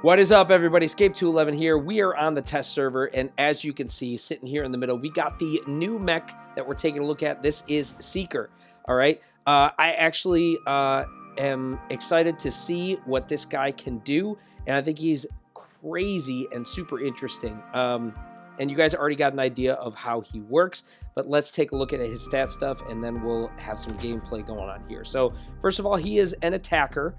What is up, everybody? Escape211 here. We are on the test server, and as you can see, sitting here in the middle, we got the new mech that we're taking a look at. This is Seeker, all right? I actually am excited to see what this guy can do, and I think he's crazy and super interesting. And you guys already got an idea of how he works, but let's take a look at his stat stuff, and then we'll have some gameplay going on here. So, first of all, he is an attacker.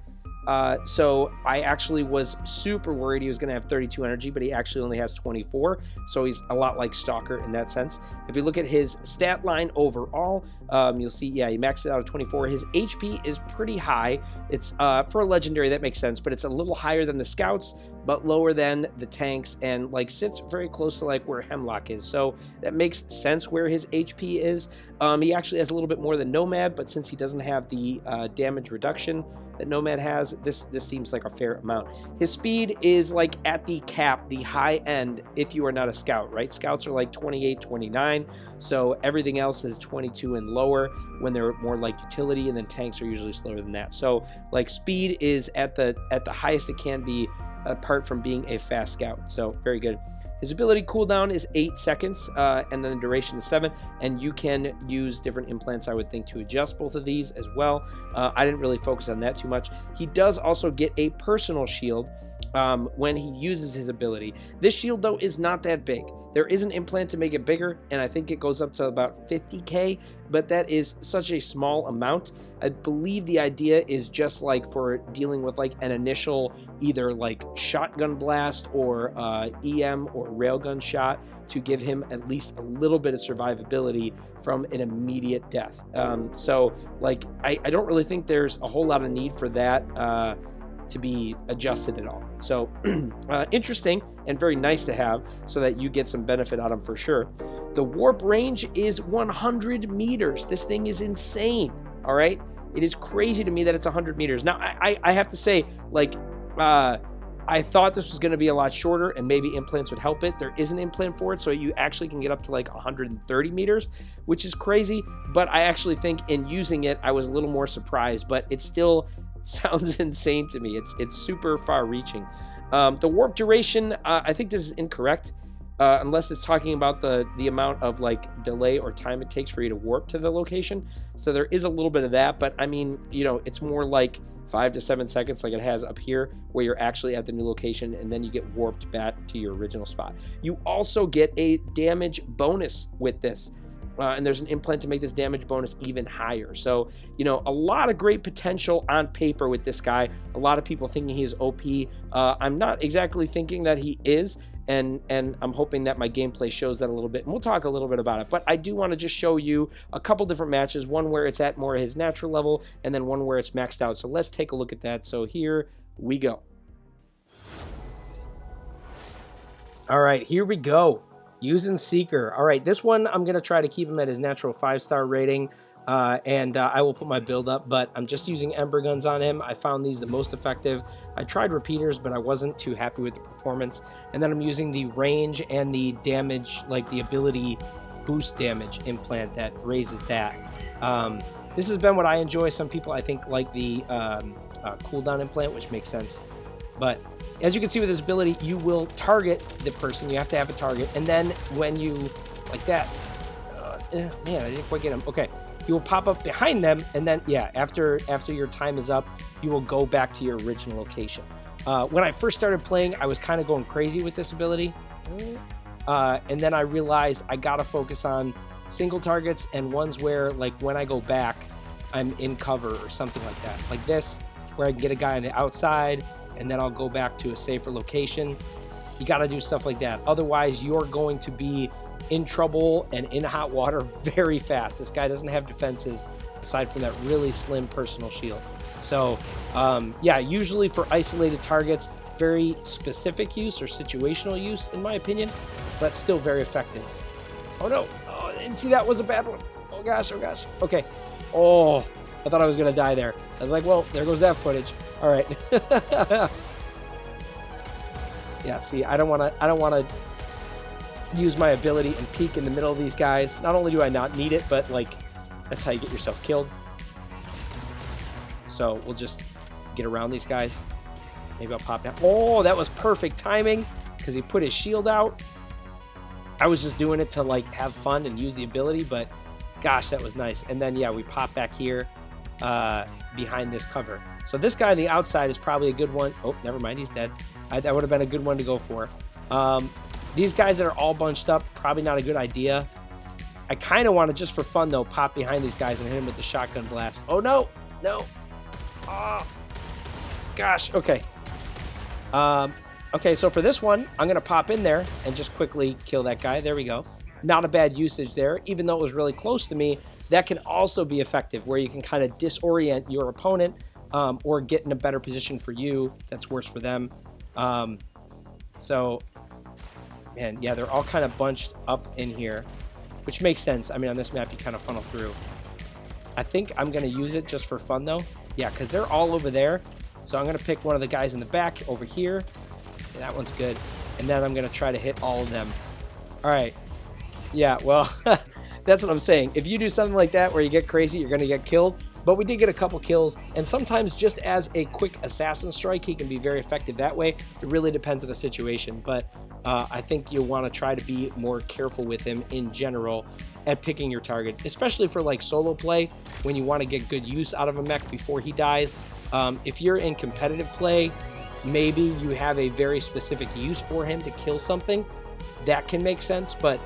So I actually was super worried he was going to have 32 energy, but he actually only has 24. So he's a lot like Stalker in that sense. If you look at his stat line overall, you'll see, yeah, he maxed it out at 24. His HP is pretty high. It's, for a legendary, that makes sense, but it's a little higher than the scouts, but lower than the tanks, and like sits very close to like where Hemlock is. So that makes sense where his HP is. He actually has a little bit more than Nomad, but since he doesn't have the damage reduction that Nomad has, this seems like a fair amount. His speed is like at the cap, the high end, if you are not a scout, right? Scouts are like 28, 29, so everything else is 22 and lower when they're more like utility, and then tanks are usually slower than that. So like speed is at the highest it can be, apart from being a fast scout. So very good. His ability cooldown is 8 seconds, and then the duration is 7, and you can use different implants, I would think, to adjust both of these as well. I didn't really focus on that too much. He does also get a personal shield when he uses his ability. This shield, though, is not that big. There is an implant to make it bigger, and I think it goes up to about 50k, but that is such a small amount. I believe the idea is just like for dealing with like an initial either like shotgun blast or EM or railgun shot to give him at least a little bit of survivability from an immediate death. So like I don't really think there's a whole lot of need for that to be adjusted at all. So interesting and very nice to have, so that you get some benefit out of them for sure. The warp range is 100 meters. This thing is insane, all right? It is crazy to me that it's 100 meters. Now, I have to say, like, I thought this was going to be a lot shorter, and maybe implants would help it. There is an implant for it, so you actually can get up to like 130 meters, which is crazy. But I actually think in using it, I was a little more surprised, but it still sounds insane to me. It's super far reaching. The warp duration, I think this is incorrect, unless it's talking about the amount of like delay or time it takes for you to warp to the location. So there is a little bit of that, but I mean, you know, it's more like 5 to 7 seconds like it has up here, where you're actually at the new location, and then you get warped back to your original spot. You also get a damage bonus with this. And there's an implant to make this damage bonus even higher. So, you know, a lot of great potential on paper with this guy. A lot of people thinking he is OP. I'm not exactly thinking that he is, and I'm hoping that my gameplay shows that a little bit. And we'll talk a little bit about it. But I do want to just show you a couple different matches, one where it's at more his natural level, and then one where it's maxed out. So let's take a look at that. So here we go. All right, here we go. Using Seeker. All right, this one I'm going to try to keep him at his natural 5-star rating, and I will put my build up, but I'm just using Ember Guns on him. I found these the most effective. I tried repeaters, but I wasn't too happy with the performance. And then I'm using the range and the damage, like the ability boost damage implant that raises that. This has been what I enjoy. Some people, I think, like the cooldown implant, which makes sense. But as you can see with this ability, you will target the person. You have to have a target. And then when you, like that, man, I didn't quite get him. Okay, you will pop up behind them. And then, yeah, after your time is up, you will go back to your original location. When I first started playing, I was kind of going crazy with this ability. And then I realized I got to focus on single targets and ones where, like, when I go back, I'm in cover or something like that. Like this, where I can get a guy on the outside, and then I'll go back to a safer location. You got to do stuff like that. Otherwise, you're going to be in trouble and in hot water very fast. This guy doesn't have defenses aside from that really slim personal shield. So, yeah, usually for isolated targets, very specific use or situational use, in my opinion, but still very effective. Oh, no. Oh, I didn't see that was a bad one. Oh, gosh. Oh, gosh. Okay. Oh, I thought I was going to die there. I was like, well, there goes that footage. All right. Yeah, see, I don't want to use my ability and peek in the middle of these guys. Not only do I not need it, but like that's how you get yourself killed. So we'll just get around these guys. Maybe I'll pop down. Oh, that was perfect timing because he put his shield out. I was just doing it to like have fun and use the ability, but gosh, that was nice. And then, yeah, we pop back here behind this cover. So this guy on the outside is probably a good one. Oh, never mind, he's dead. That would have been a good one to go for. These guys that are all bunched up, probably not a good idea. I kind of want to, just for fun though, pop behind these guys and hit him with the shotgun blast. Oh, no, no. Oh, gosh, okay. Okay, so for this one, I'm going to pop in there and just quickly kill that guy. There we go. Not a bad usage there, even though it was really close to me. That can also be effective, where you can kind of disorient your opponent or get in a better position for you. That's worse for them. So, man, yeah, they're all kind of bunched up in here, which makes sense. I mean, on this map, you kind of funnel through. I think I'm going to use it just for fun, though. Yeah, because they're all over there. So I'm going to pick one of the guys in the back over here. Yeah, that one's good. And then I'm going to try to hit all of them. All right. Yeah, well, that's what I'm saying. If you do something like that where you get crazy, you're going to get killed. But we did get a couple kills. And sometimes just as a quick assassin strike, he can be very effective that way. It really depends on the situation. But I think you'll want to try to be more careful with him in general at picking your targets, especially for like solo play when you want to get good use out of a mech before he dies. If you're in competitive play, maybe you have a very specific use for him to kill something. That can make sense, but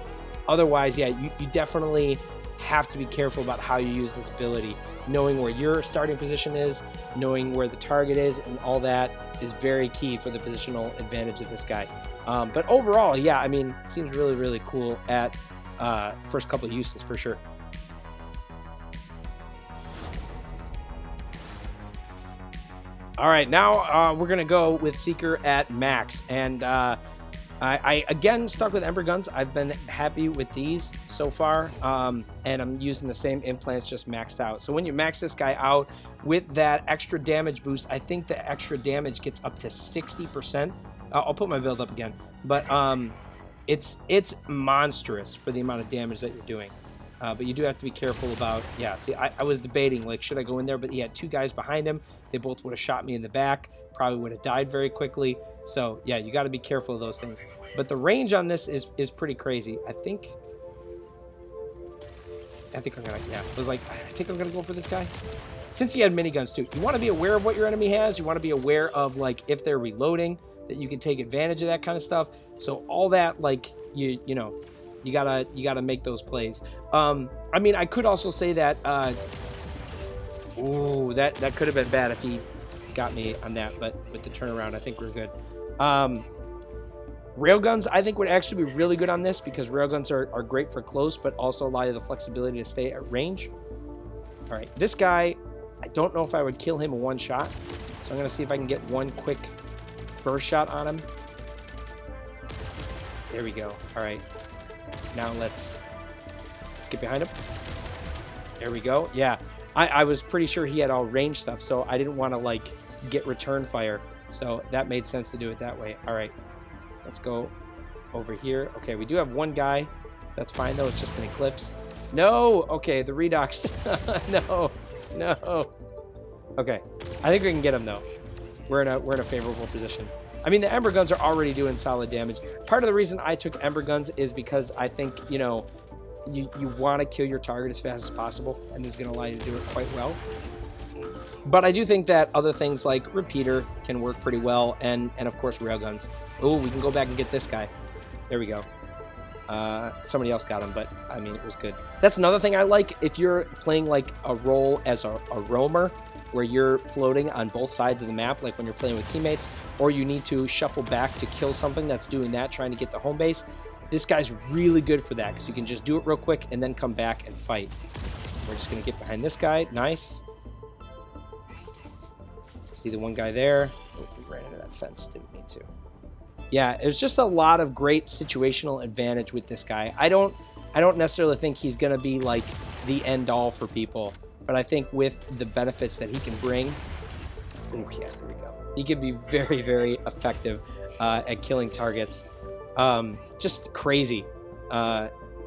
otherwise, yeah, you definitely have to be careful about how you use this ability. Knowing where your starting position is, knowing where the target is, and all that is very key for the positional advantage of this guy. But overall, yeah, I mean, it seems really, really cool at first couple of uses for sure. All right, now we're going to go with Seeker at max. And I again stuck with Ember Guns. I've been happy with these so far. And I'm using the same implants, just maxed out. So when you max this guy out with that extra damage boost, I think the extra damage gets up to 60%. I'll put my build up again. But it's monstrous for the amount of damage that you're doing. But you do have to be careful about, yeah, see, I was debating, like, should I go in there? But he had two guys behind him. They both would have shot me in the back, probably would have died very quickly. So, yeah, you got to be careful of those things. But the range on this is pretty crazy. I think I'm going to, yeah, I think I'm going to go for this guy. Since he had miniguns, too. You want to be aware of what your enemy has. You want to be aware of, like, if they're reloading, that you can take advantage of that kind of stuff. So all that, like, you know, you gotta make those plays. I mean, I could also say that ooh, that could have been bad if he got me on that, but with the turnaround, I think we're good. Railguns, I think, would actually be really good on this, because railguns are great for close, but also allow you the flexibility to stay at range. All right, this guy, I don't know if I would kill him in one shot, so I'm gonna see if I can get one quick burst shot on him. There we go. All right. Now let's get behind him. There we go. Yeah, I was pretty sure he had all range stuff, so I didn't want to like get return fire. So that made sense to do it that way. All right, let's go over here. Okay, we do have one guy. That's fine though. It's just an eclipse. No. Okay, the redox. No. Okay, I think we can get him though. We're in a favorable position. I mean, the Ember Guns are already doing solid damage. Part of the reason I took Ember Guns is because I think, you know, you want to kill your target as fast as possible, and this is going to allow you to do it quite well. But I do think that other things like Repeater can work pretty well, and of course Railguns. Oh, we can go back and get this guy. There we go. Somebody else got him, but I mean, it was good. That's another thing I like. If you're playing like a role as a roamer, where you're floating on both sides of the map, like when you're playing with teammates, or you need to shuffle back to kill something that's doing that, trying to get the home base. This guy's really good for that, because you can just do it real quick and then come back and fight. We're just going to get behind this guy. Nice. See the one guy there? Oh, we ran into that fence. Didn't mean to. Yeah, it was just a lot of great situational advantage with this guy. I don't necessarily think he's going to be like the end all for people. But I think with the benefits that he can bring, oh yeah, there we go. He can be very, very effective at killing targets. Just crazy.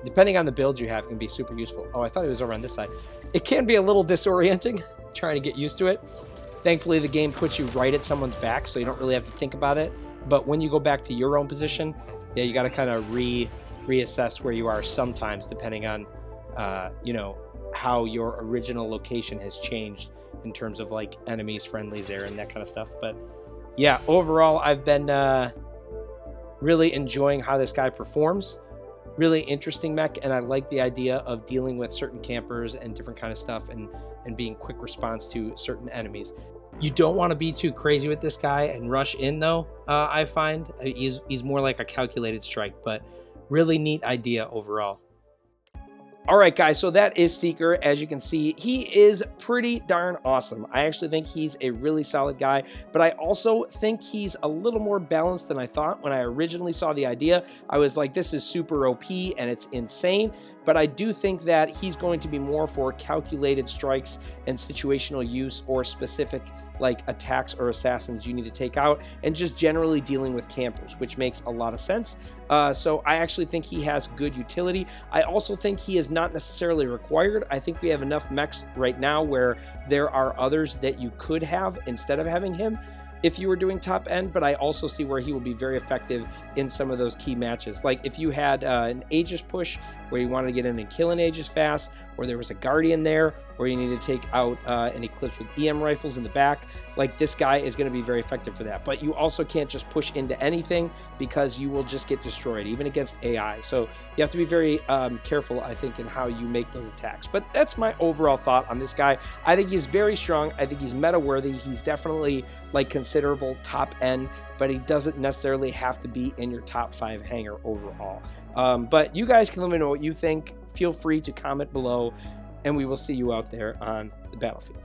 Depending on the build you have, it can be super useful. Oh, I thought he was over on this side. It can be a little disorienting, trying to get used to it. Thankfully, the game puts you right at someone's back, so you don't really have to think about it. But when you go back to your own position, yeah, you got to kind of reassess where you are sometimes, depending on, you know, how your original location has changed in terms of like enemies, friendlies there, and that kind of stuff. But yeah, overall, I've been really enjoying how this guy performs. Really interesting mech, and I like the idea of dealing with certain campers and different kind of stuff, and being quick response to certain enemies. You don't want to be too crazy with this guy and rush in though. I find he's more like a calculated strike, but really neat idea overall. All right, guys, so that is Seeker. As you can see, he is pretty darn awesome. I actually think he's a really solid guy, but I also think he's a little more balanced than I thought. When I originally saw the idea, I was like, this is super OP and it's insane, but I do think that he's going to be more for calculated strikes and situational use, or specific like attacks or assassins you need to take out, and just generally dealing with campers, which makes a lot of sense. So I actually think he has good utility. I also think he is not necessarily required. I think we have enough mechs right now where there are others that you could have instead of having him if you were doing top end, but I also see where he will be very effective in some of those key matches. Like if you had an Aegis push where you wanted to get in and kill an Aegis fast, or there was a Guardian there, or you need to take out an Eclipse with EM rifles in the back, like this guy is going to be very effective for that. But you also can't just push into anything, because you will just get destroyed, even against AI. So you have to be very careful, I think, in how you make those attacks. But that's my overall thought on this guy. I think he's very strong. I think he's meta worthy. He's definitely like considerable top end, but he doesn't necessarily have to be in your top 5 hanger overall. But you guys can let me know what you think. Feel free to comment below, and we will see you out there on the battlefield.